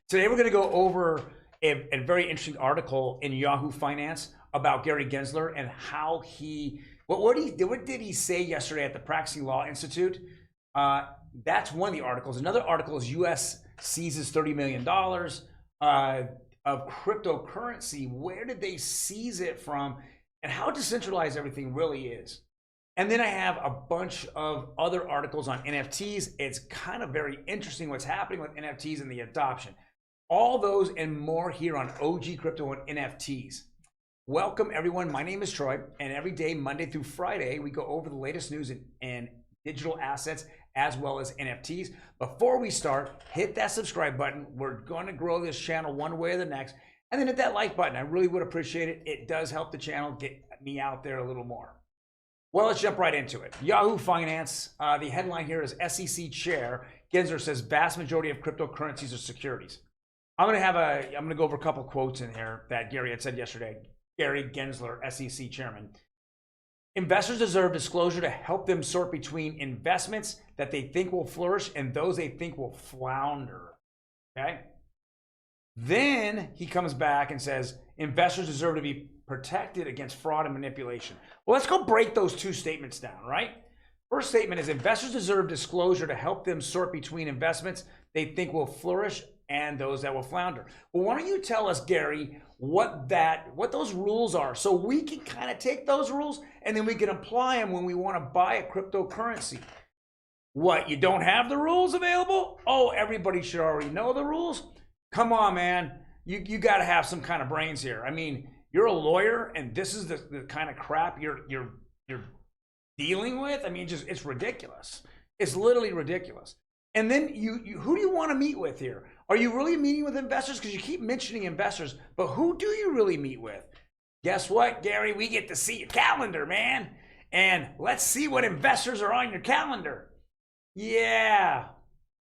Today we're going to go over a very interesting article in Yahoo Finance about Gary Gensler and how what did he say yesterday at the Practicing Law Institute? That's one of the articles. Another article is U.S. seizes $30 million of cryptocurrency. Where did they seize it from, and how decentralized everything really is? And then I have a bunch of other articles on NFTs. It's kind of very interesting what's happening with NFTs and the adoption. All those and more here on OG Crypto and NFTs. Welcome everyone, my name is Troy, and every day, Monday through Friday, we go over the latest news in digital assets as well as NFTs. Before we start, hit that subscribe button. We're gonna grow this channel one way or the next. And then hit that like button, I really would appreciate it. It does help the channel get me out there a little more. Well, let's jump right into it. Yahoo Finance, the headline here is SEC Chair Gensler says vast majority of cryptocurrencies are securities. I'm gonna go over a couple quotes in here that Gary had said yesterday. Gary Gensler, SEC Chairman. Investors deserve disclosure to help them sort between investments that they think will flourish and those they think will flounder. Okay? Then he comes back and says investors deserve to be protected against fraud and manipulation. Well, let's go break those two statements down, right? First statement is investors deserve disclosure to help them sort between investments they think will flourish and those that will flounder. Well, why don't you tell us, Gary, what those rules are, so we can kind of take those rules and then we can apply them when we want to buy a cryptocurrency. What, you don't have the rules available? Oh, everybody should already know the rules? Come on, man. You got to have some kind of brains here. I mean, you're a lawyer and this is the kind of crap you're dealing with. I mean, it's ridiculous. It's literally ridiculous. And then who do you want to meet with here? Are you really meeting with investors? Because you keep mentioning investors, but who do you really meet with? Guess what, Gary? We get to see your calendar, man. And let's see what investors are on your calendar. Yeah,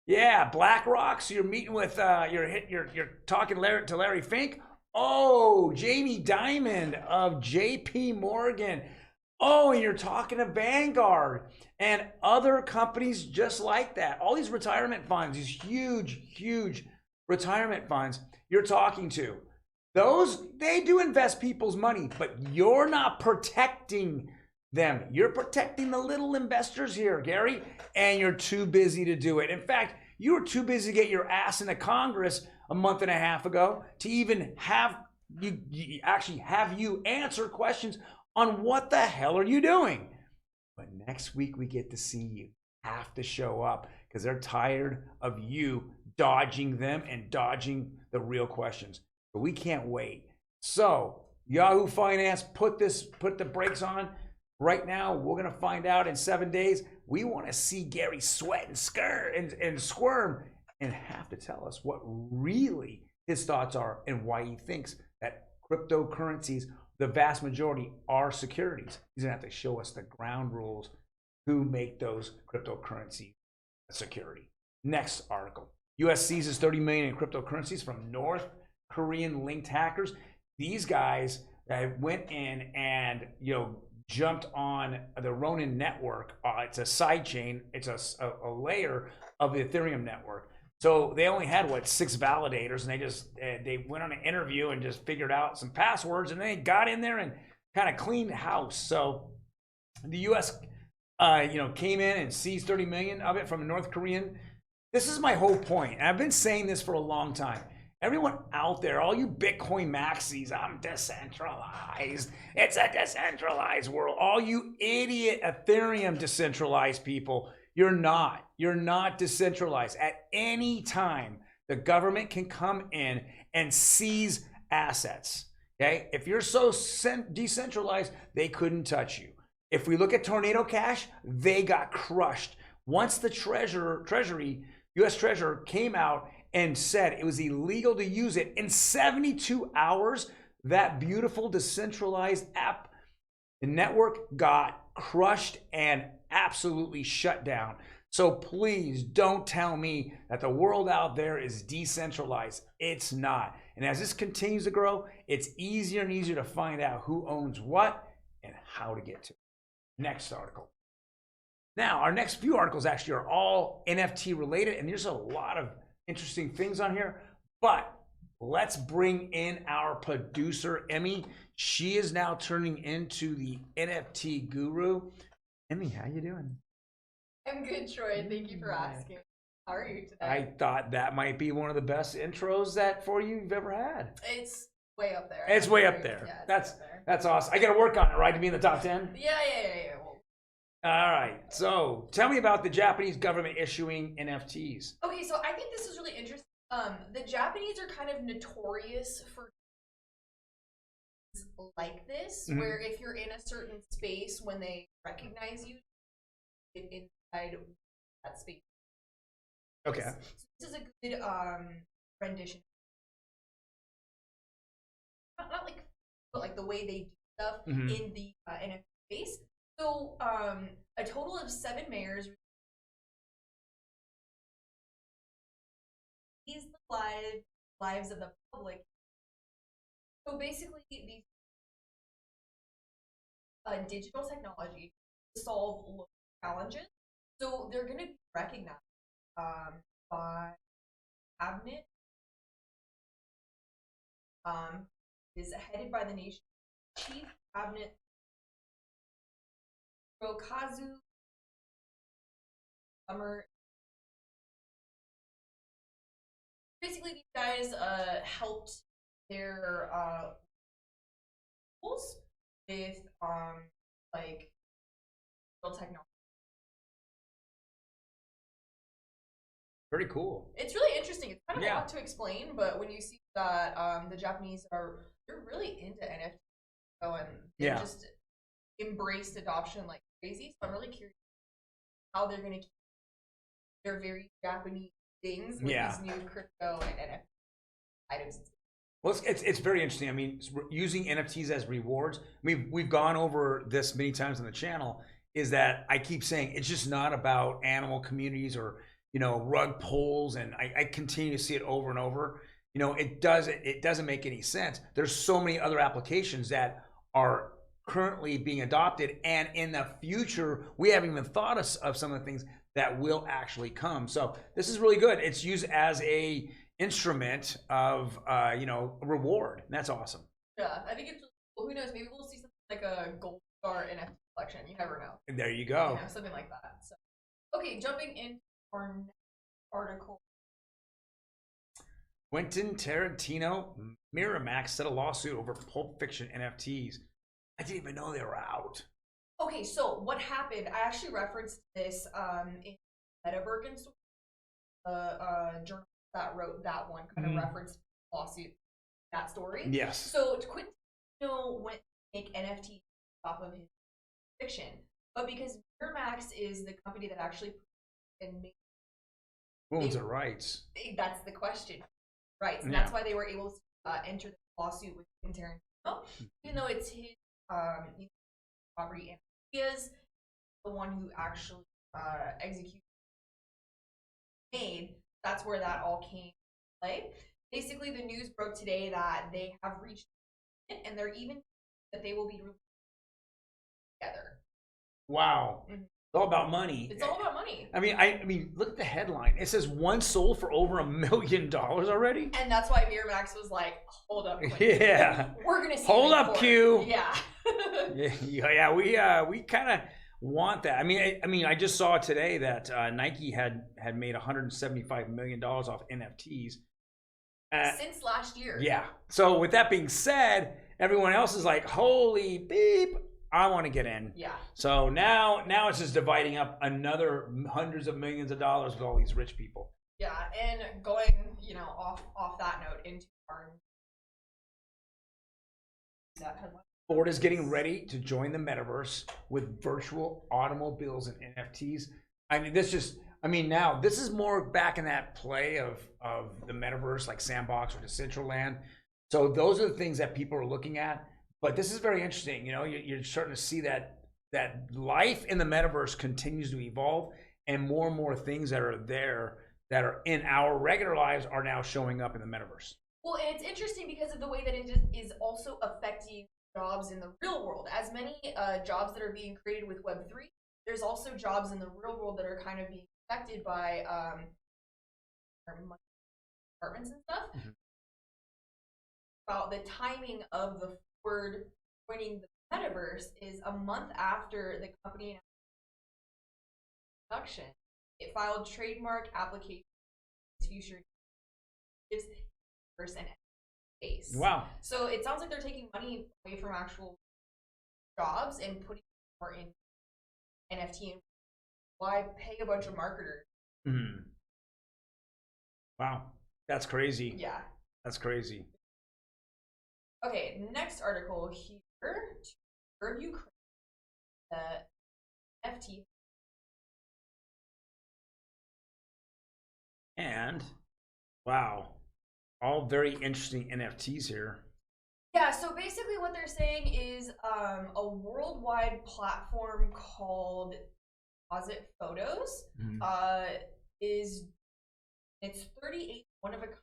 BlackRock. So you're meeting with you're talking to Larry Fink. Oh, Jamie Dimon of JP Morgan. Oh, and you're talking to Vanguard and other companies just like that. All these retirement funds, these huge retirement funds you're talking to. Those, they do invest people's money, but you're not protecting them. You're protecting the little investors here, Gary, and you're too busy to do it. In fact, you were too busy to get your ass into Congress a month and a half ago to even have you answer questions on what the hell are you doing? But next week we get to see you. Have to show up because they're tired of you dodging them and dodging the real questions. But we can't wait. So Yahoo Finance, put the brakes on. Right now, we're gonna find out in 7 days. We want to see Gary sweat and squirm and have to tell us what really his thoughts are and why he thinks that cryptocurrencies, the vast majority, are securities. He's gonna have to show us the ground rules who make those cryptocurrencies a security. Next article. US seizes 30 million in cryptocurrencies from North Korean linked hackers. These guys went in and jumped on the Ronin network. It's a side chain. It's a layer of the Ethereum network. So they only had 6 validators, and they went on an interview and just figured out some passwords, and they got in there and kind of cleaned house. So the U.S. came in and seized 30 million of it from a North Korean. This is my whole point, and I've been saying this for a long time. Everyone out there, all you Bitcoin maxis, I'm decentralized. It's a decentralized world. All you idiot Ethereum decentralized people, you're not. You're not decentralized. At any time, the government can come in and seize assets. Okay? If you're so decentralized, they couldn't touch you. If we look at Tornado Cash, they got crushed. Once the Treasury, U.S. Treasurer came out and said it was illegal to use it, in 72 hours, that beautiful decentralized app, the network got crushed and absolutely shut down. So please don't tell me that the world out there is decentralized. It's not. And as this continues to grow, it's easier and easier to find out who owns what and how to get to it. Next article. Now, our next few articles actually are all NFT related, and there's a lot of interesting things on here. But let's bring in our producer, Emmy. She is now turning into the NFT guru. Emmy, how you doing? I'm good, Troy. Thank you for asking. How are you today? I thought that might be one of the best intros you've ever had. It's way up there. It's way up there. Yeah, that's awesome. I got to work on it, right, to be in the top 10? Yeah. Well, all right. So tell me about the Japanese government issuing NFTs. okay, so I think this is really interesting. The Japanese are kind of notorious for like this, where if you're in a certain space, when they recognize you, get inside that space. Okay. So this is a good rendition. Not like, but like the way they do stuff in the NFT space. So a total of 7 mayors released the lives of the public. So basically, these digital technology to solve local challenges. So they're going to be recognized by cabinet. Is headed by the nation's chief cabinet, Rokazu Summer. Basically, these guys helped their schools with like technology. Pretty cool. It's really interesting. It's kind of a lot to explain, but when you see that the Japanese they're really into NFT, and they just embraced adoption like crazy. So I'm really curious how they're going to keep their very Japanese things with these new crypto and NFT items. Well, it's very interesting. I mean, using NFTs as rewards. We've gone over this many times on the channel. Is that I keep saying it's just not about animal communities or rug pulls, and I continue to see it over and over. It doesn't make any sense. There's so many other applications that are currently being adopted, and in the future we haven't even thought of some of the things that will actually come. So this is really good. It's used as a instrument of reward, and that's awesome. Yeah, I think it's well, who knows, maybe we'll see something like a gold star NFT collection. You never know. And there you go. Something like that. So okay, jumping into our next article. Quentin Tarantino, Miramax set a lawsuit over Pulp Fiction NFTs. I didn't even know they were out. Okay, so what happened? I actually referenced this in Metaverse story. Journalist that wrote that one kind of referenced the lawsuit, that story. Yes. So Quentin Tarantino went to make NFTs off of his fiction, but because Miramax is the company that actually and made who owns the rights? That's the question. Right, and that's why they were able to enter the lawsuit with Quentin Tarantino, even though it's his property and ideas, the one who actually executed made. That's where that all came to play. Basically, the news broke today that they have reached it, and they're even that they will be together. Wow. It's all about money. It's all about money. I mean, look at the headline. It says one sold for over $1 million already. And that's why Miramax was like, "Hold up, Quentin. Yeah, we're gonna see hold up, Q." Yeah, we kind of want that. I mean, I just saw today that Nike had made $175 million off NFTs since last year. Yeah. So with that being said, everyone else is like, "Holy beep! I want to get in." Yeah. So now it's just dividing up another hundreds of millions of dollars with all these rich people. Yeah, and going, off that note into our headline. Ford is getting ready to join the metaverse with virtual automobiles and NFTs. Now this is more back in that play of the metaverse, like Sandbox or Decentraland. So those are the things that people are looking at. But this is very interesting. You're starting to see that life in the metaverse continues to evolve, and more things that are there that are in our regular lives are now showing up in the metaverse. Well, and it's interesting because of the way that it is also affecting jobs in the real world. As many jobs that are being created with Web3, there's also jobs in the real world that are kind of being affected by apartments and stuff. About the timing of the Ford joining the metaverse is a month after the company announced production. It filed trademark application future person space. Wow. So it sounds like they're taking money away from actual jobs and putting more in NFT. Why pay a bunch of marketers? Wow, that's crazy. Yeah, that's crazy. Okay, next article here. To Ukraine, the NFT. And wow, all very interesting NFTs here. Yeah, so basically what they're saying is a worldwide platform called Deposit Photos is it's 38 one of a kind.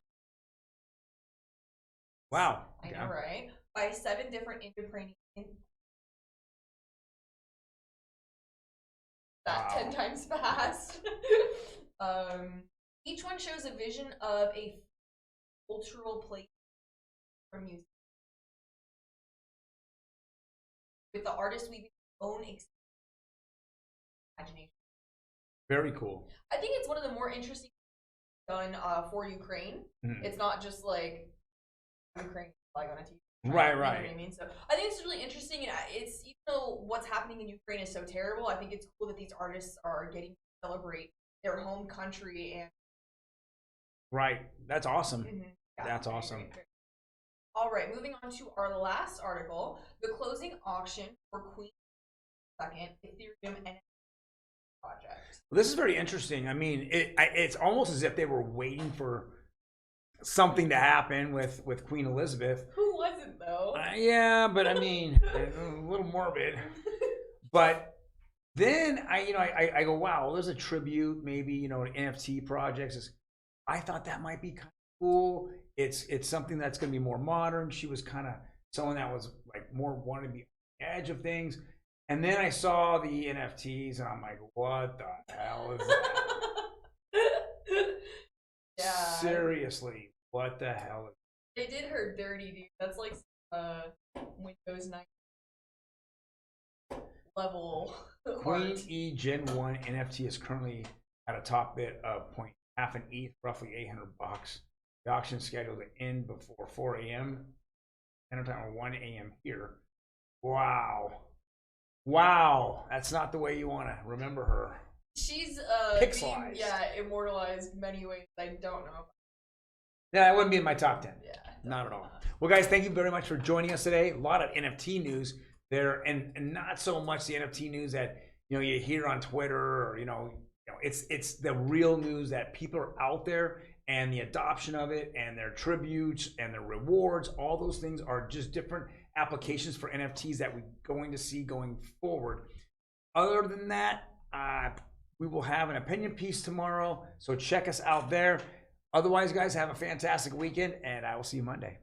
Wow. I know, right? By 7 different Ukrainian. That 10 times fast. Each one shows a vision of a cultural place for music, with the artist weaving their own imagination. Very cool. I think it's one of the more interesting done for Ukraine. It's not just like Ukraine flag on a t-shirt. Right. You know what I mean? So I think it's really interesting, and it's, even though what's happening in Ukraine is so terrible, I think it's cool that these artists are getting to celebrate their home country. And right, that's awesome. Yeah, that's awesome. All right, moving on to our last article: the closing auction for Queen second Ethereum NFT project. Well, this is very interesting. I mean, it's almost as if they were waiting for something to happen with Queen Elizabeth. Who wasn't though? Yeah, but I mean, a little morbid. But then I go, wow, well, there's a tribute, maybe, to NFT projects. I thought that might be kind of cool. It's something that's going to be more modern. She was kind of someone that was like more wanted to be on the edge of things. And then I saw the NFTs, and I'm like, what the hell is that? Yeah. Seriously, what the hell is that? They did her dirty, dude. That's like Windows 9 level. Queen E Gen 1 NFT is currently at a top bid of half an ETH, roughly $800. The auction scheduled to end before 4 a.m. Standard time, 1 a.m. here. Wow, that's not the way you want to remember her. She's pixelized. Immortalized many ways I don't know. Yeah, that wouldn't be in my top 10. Yeah, not at all. Well, guys, thank you very much for joining us today. A lot of NFT news there, and not so much the NFT news that you hear on Twitter, or it's the real news that people are out there, and the adoption of it, and their tributes and their rewards. All those things are just different applications for NFTs that we're going to see going forward. Other than that, we will have an opinion piece tomorrow, so check us out there. Otherwise, guys, have a fantastic weekend, and I will see you Monday.